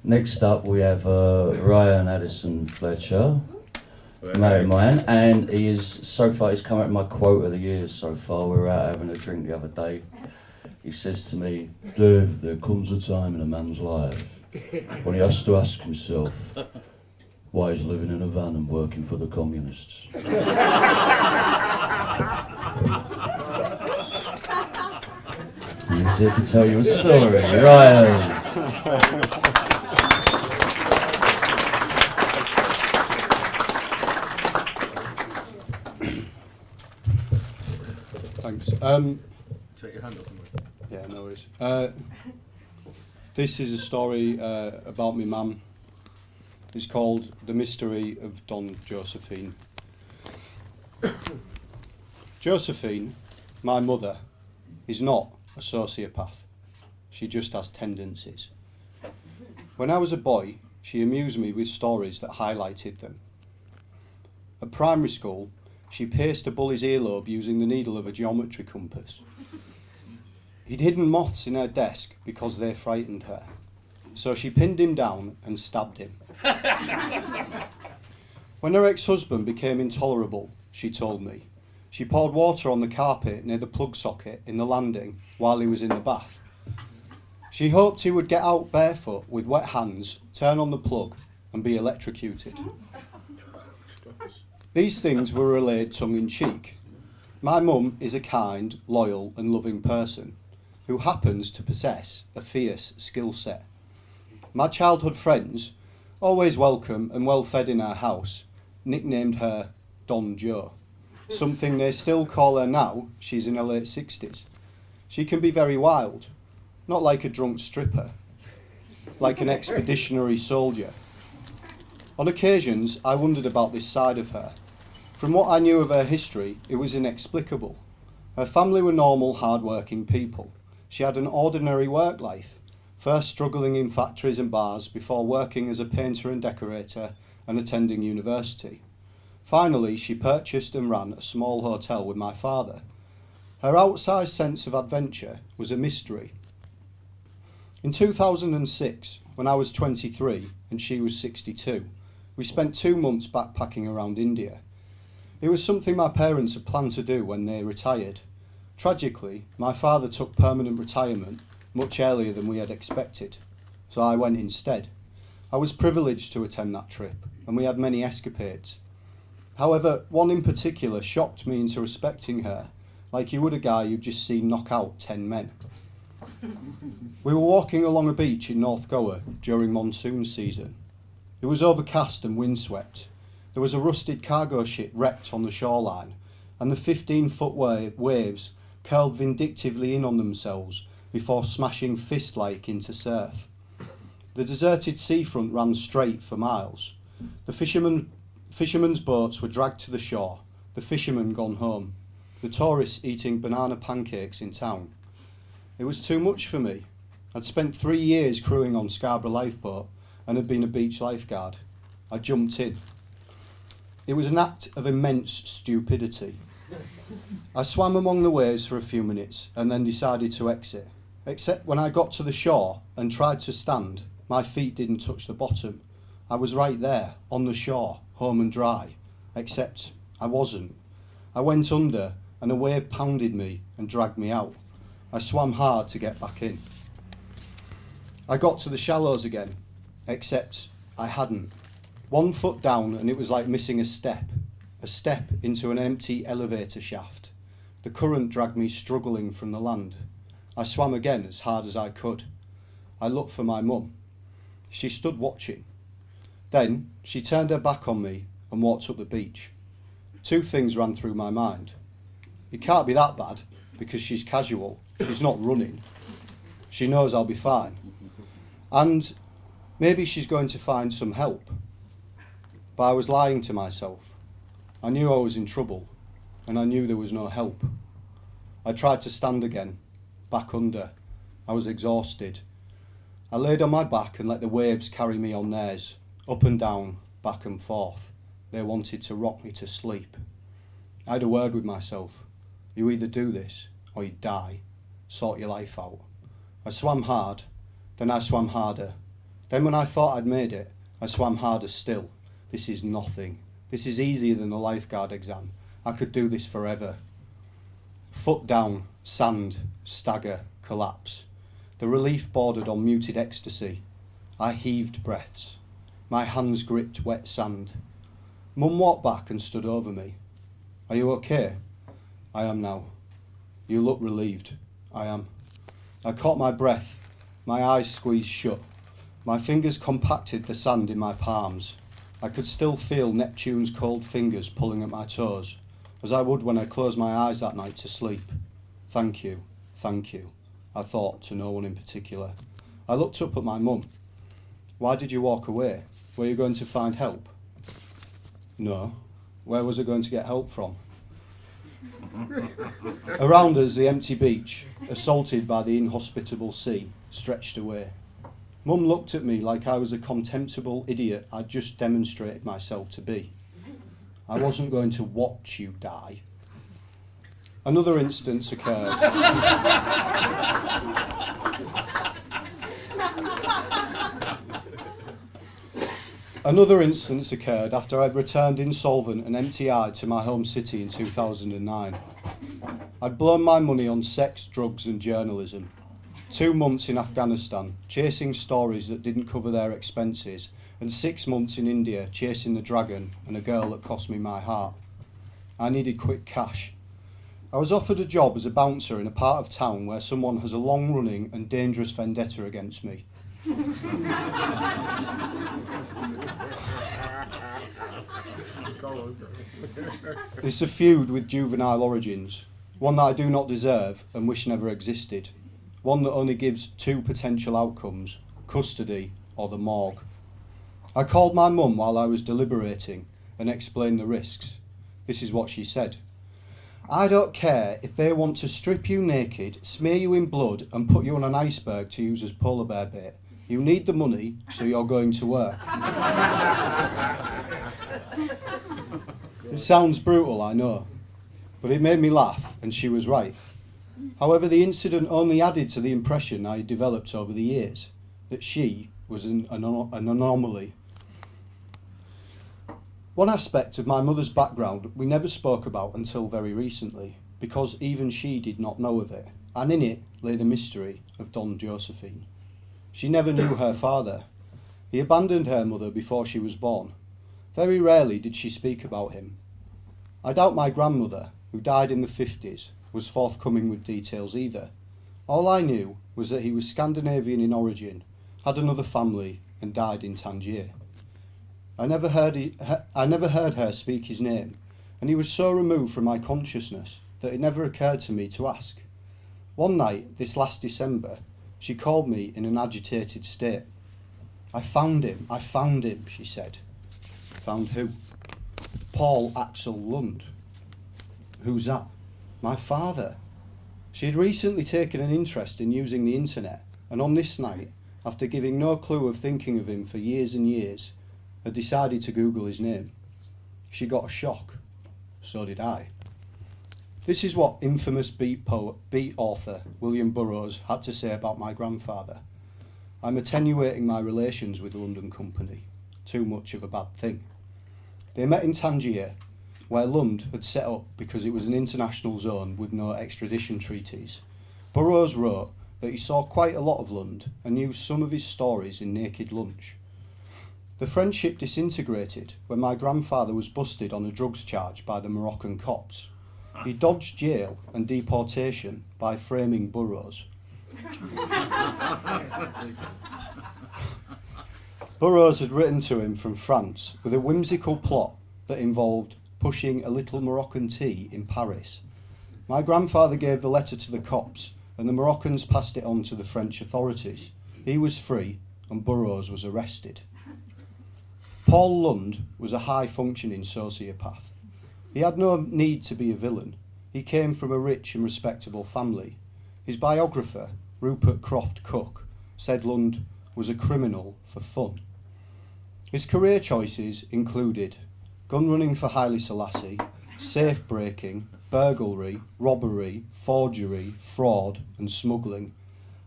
Next up, we have Ryan Addison Fletcher, mate of mine, and he is so far. He's come out with my quote of the year so far. We were out having a drink the other day. He says to me, "Dave, there comes a time in a man's life when he has to ask himself why he's living in a van and working for the communists." He's here to tell you a story, Ryan. Thanks. Take your hand up. Yeah, no worries. This is a story about my mum. It's called The Mystery of Don Josephine. Josephine, my mother, is not a sociopath. She just has tendencies. When I was a boy, she amused me with stories that highlighted them. At primary school, she pierced a bully's earlobe using the needle of a geometry compass. He'd hidden moths in her desk because they frightened her, so she pinned him down and stabbed him. When her ex-husband became intolerable, she told me, she poured water on the carpet near the plug socket in the landing while he was in the bath. She hoped he would get out barefoot with wet hands, turn on the plug and be electrocuted. These things were relayed tongue-in-cheek. My mum is a kind, loyal and loving person who happens to possess a fierce skill set. My childhood friends, always welcome and well fed in our house, nicknamed her Don Jo, something they still call her now. She's in her late 60s. She can be very wild, not like a drunk stripper, like an expeditionary soldier. On occasions, I wondered about this side of her. From what I knew of her history, it was inexplicable. Her family were normal, hard-working people. She had an ordinary work life, first struggling in factories and bars before working as a painter and decorator and attending university. Finally, she purchased and ran a small hotel with my father. Her outsized sense of adventure was a mystery. In 2006, when I was 23 and she was 62, we spent 2 months backpacking around India. It was something my parents had planned to do when they retired. Tragically, my father took permanent retirement much earlier than we had expected, so I went instead. I was privileged to attend that trip, and we had many escapades. However, one in particular shocked me into respecting her, like you would a guy you'd just seen knock out 10 men. We were walking along a beach in North Goa during monsoon season. It was overcast and windswept. There was a rusted cargo ship wrecked on the shoreline, and the 15-foot waves curled vindictively in on themselves before smashing fist-like into surf. The deserted seafront ran straight for miles. The fishermen's boats were dragged to the shore, the fishermen gone home, the tourists eating banana pancakes in town. It was too much for me. I'd spent 3 years crewing on Scarborough Lifeboat and had been a beach lifeguard. I jumped in. It was an act of immense stupidity. I swam among the waves for a few minutes and then decided to exit. Except when I got to the shore and tried to stand, my feet didn't touch the bottom. I was right there, on the shore, home and dry. Except I wasn't. I went under and a wave pounded me and dragged me out. I swam hard to get back in. I got to the shallows again, except I hadn't. 1 foot down and it was like missing a step into an empty elevator shaft. The current dragged me struggling from the land. I swam again as hard as I could. I looked for my mum. She stood watching. Then she turned her back on me and walked up the beach. 2 things ran through my mind. It can't be that bad because she's casual. She's not running. She knows I'll be fine. And maybe she's going to find some help. But I was lying to myself. I knew I was in trouble, and I knew there was no help. I tried to stand again, back under. I was exhausted. I laid on my back and let the waves carry me on theirs, up and down, back and forth. They wanted to rock me to sleep. I had a word with myself. You either do this, or you die. Sort your life out. I swam hard, then I swam harder. Then when I thought I'd made it, I swam harder still. This is nothing. This is easier than the lifeguard exam. I could do this forever. Foot down, sand, stagger, collapse. The relief bordered on muted ecstasy. I heaved breaths. My hands gripped wet sand. Mum walked back and stood over me. Are you okay? I am now. You look relieved. I am. I caught my breath. My eyes squeezed shut. My fingers compacted the sand in my palms. I could still feel Neptune's cold fingers pulling at my toes, as I would when I closed my eyes that night to sleep. Thank you, I thought to no one in particular. I looked up at my mum. Why did you walk away? Were you going to find help? No. Where was I going to get help from? Around us, the empty beach, assaulted by the inhospitable sea, stretched away. Mum looked at me like I was a contemptible idiot I'd just demonstrated myself to be. I wasn't going to watch you die. Another instance occurred. Another instance occurred after I'd returned insolvent and empty-eyed to my home city in 2009. I'd blown my money on sex, drugs and journalism. 2 months in Afghanistan, chasing stories that didn't cover their expenses, and 6 months in India, chasing the dragon and a girl that cost me my heart. I needed quick cash. I was offered a job as a bouncer in a part of town where someone has a long-running and dangerous vendetta against me. It's a feud with juvenile origins, one that I do not deserve and wish never existed, one that only gives 2 potential outcomes, custody or the morgue. I called my mum while I was deliberating and explained the risks. This is what she said. I don't care if they want to strip you naked, smear you in blood and put you on an iceberg to use as polar bear bait. You need the money, so you're going to work. It sounds brutal, I know, but it made me laugh, and she was right. However, the incident only added to the impression I had developed over the years, that she was an anomaly. One aspect of my mother's background we never spoke about until very recently, because even she did not know of it, and in it lay the mystery of Don Josephine. She never knew her father. He abandoned her mother before she was born. Very rarely did she speak about him. I doubt my grandmother, who died in the 50s, was forthcoming with details either. All I knew was that he was Scandinavian in origin, had another family, and died in Tangier. I never heard her speak his name, and he was so removed from my consciousness that it never occurred to me to ask. One night, this last December, she called me in an agitated state. I found him, she said. Found who? Paul Axel Lund. Who's that? My father. She had recently taken an interest in using the internet, and on this night, after giving no clue of thinking of him for years and years, had decided to Google his name. She got a shock. So did I. This is what infamous beat author William Burroughs had to say about my grandfather. I'm attenuating my relations with the London Company. Too much of a bad thing. They met in Tangier, where Lund had set up because it was an international zone with no extradition treaties. Burroughs wrote that he saw quite a lot of Lund and used some of his stories in Naked Lunch. The friendship disintegrated when my grandfather was busted on a drugs charge by the Moroccan cops. He dodged jail and deportation by framing Burroughs. Burroughs had written to him from France with a whimsical plot that involved pushing a little Moroccan tea in Paris. My grandfather gave the letter to the cops, and the Moroccans passed it on to the French authorities. He was free, and Burroughs was arrested. Paul Lund was a high-functioning sociopath. He had no need to be a villain. He came from a rich and respectable family. His biographer, Rupert Croft Cook, said Lund was a criminal for fun. His career choices included gun running for Haile Selassie, safe breaking, burglary, robbery, forgery, fraud and smuggling.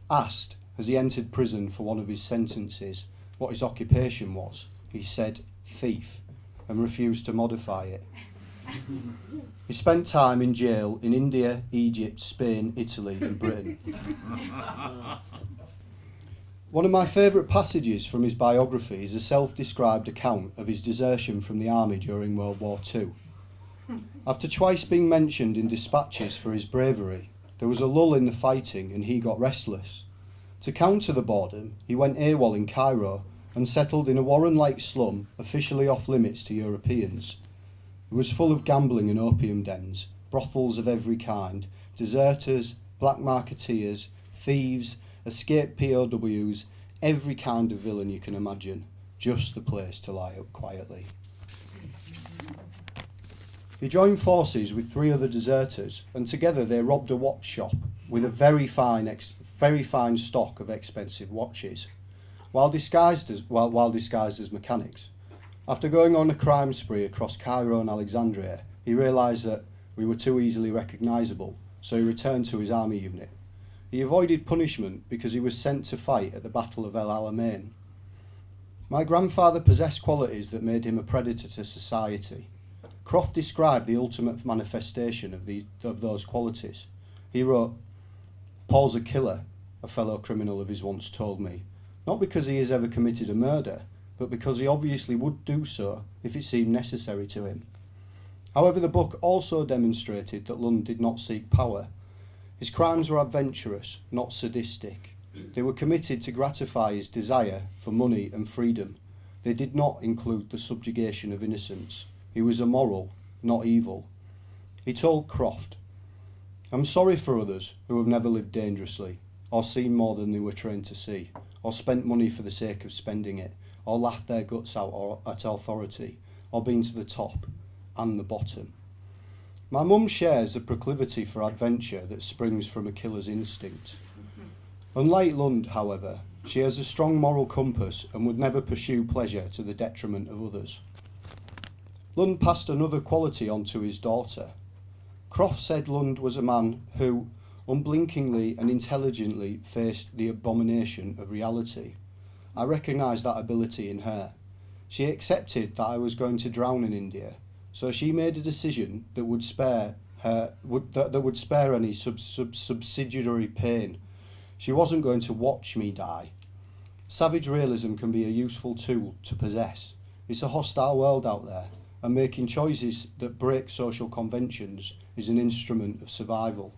Asked, as he entered prison for one of his sentences, what his occupation was, he said thief and refused to modify it. He spent time in jail in India, Egypt, Spain, Italy and Britain. One of my favourite passages from his biography is a self-described account of his desertion from the army during World War II. After twice being mentioned in dispatches for his bravery, there was a lull in the fighting and he got restless. To counter the boredom, he went AWOL in Cairo and settled in a Warren-like slum officially off limits to Europeans. It was full of gambling and opium dens, brothels of every kind, deserters, black marketeers, thieves, escaped POWs, every kind of villain you can imagine. Just the place to lie up quietly. He joined forces with 3 other deserters, and together they robbed a watch shop with a very fine stock of expensive watches, while disguised as mechanics. After going on a crime spree across Cairo and Alexandria, he realised that we were too easily recognisable, so he returned to his army unit. He avoided punishment because he was sent to fight at the Battle of El Alamein. My grandfather possessed qualities that made him a predator to society. Croft described the ultimate manifestation of those qualities. He wrote, "Paul's a killer," a fellow criminal of his once told me, not because he has ever committed a murder, but because he obviously would do so if it seemed necessary to him. However, the book also demonstrated that Lund did not seek power. His crimes were adventurous, not sadistic. They were committed to gratify his desire for money and freedom. They did not include the subjugation of innocence. He was immoral, not evil. He told Croft, "I'm sorry for others who have never lived dangerously, or seen more than they were trained to see, or spent money for the sake of spending it, or laughed their guts out at authority, or been to the top and the bottom." My mum shares a proclivity for adventure that springs from a killer's instinct. Unlike Lund, however, she has a strong moral compass and would never pursue pleasure to the detriment of others. Lund passed another quality on to his daughter. Croft said Lund was a man who, unblinkingly and intelligently, faced the abomination of reality. I recognised that ability in her. She accepted that I was going to drown in India, so she made a decision that would spare any subsidiary pain. She wasn't going to watch me die. Savage realism can be a useful tool to possess. It's a hostile world out there, and making choices that break social conventions is an instrument of survival.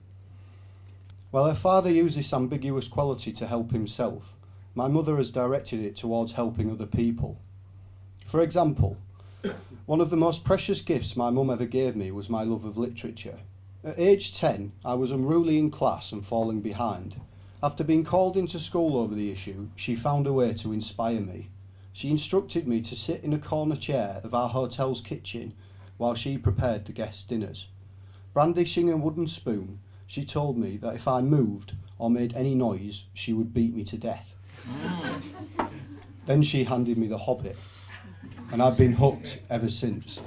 While her father used this ambiguous quality to help himself, my mother has directed it towards helping other people. For example, one of the most precious gifts my mum ever gave me was my love of literature. At age 10, I was unruly in class and falling behind. After being called into school over the issue, she found a way to inspire me. She instructed me to sit in a corner chair of our hotel's kitchen while she prepared the guests' dinners. Brandishing a wooden spoon, she told me that if I moved or made any noise, she would beat me to death. Then she handed me The Hobbit, and I've been hooked ever since.